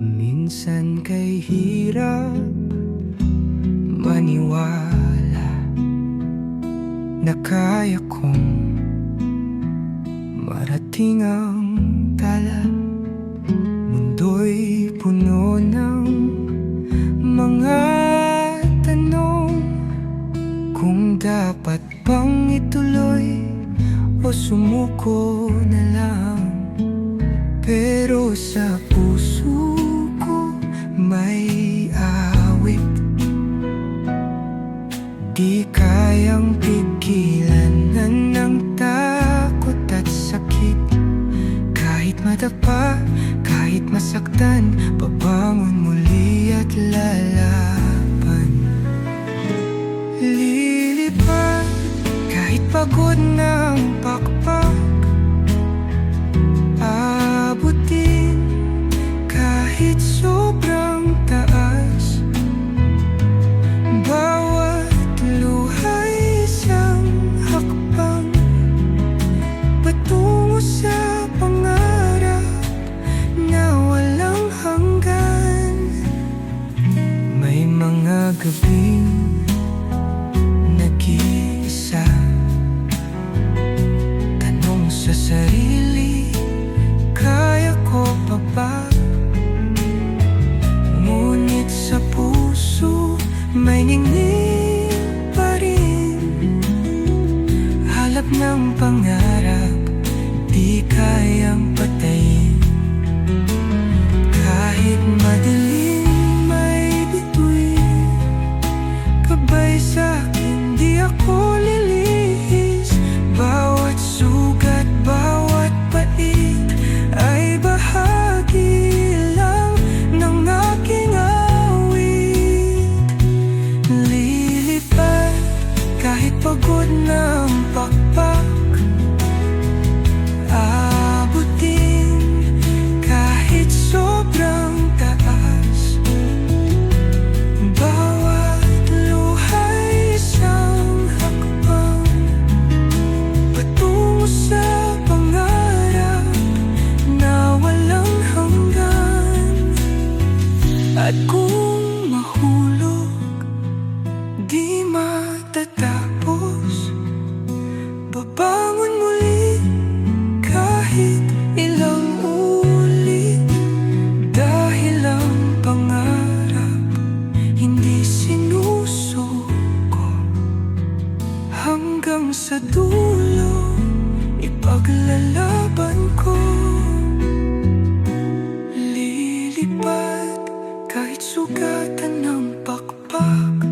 Minsan kay hirap maniwala na kaya kong marating ang tala. Mundo'y puno ng mga tanong, kung dapat bang ituloy o sumuko na lang. Pero sa puso ko may awit, di kayang pigilan ng takot at sakit. Kahit madapa, kahit masaktan, babangon muli at lalaban. Lilipad kahit pagod ng pakpak, abutin kahit sobrang taas. Bawat luhay isang hakbang patungo sa pangarap na walang hanggan. May mga gabing nag-iisa, tanong sa sarili, kaya ko pa ba? Ngunit sa puso may ningning pa rin, halap ng pangarap di kayang patayin. Kahit madilim may bituin, gabay sa'kin di ako lilihis. Bawat sugat, bawat pait ay bahagi lang ng aking awit. Lilipad kahit pagod ng pakpak, abutin kahit sobrang taas. Bawat luhay isang hakbang patungo sa pangarap na walang hanggan. At kung mahulog, di matatapos, babangon muli kahit ilang ulit. Dahil ang pangarap hindi sinusuko, hanggang sa dulo ipaglalaban ko. Lilipad kahit sugatan ng pakpak,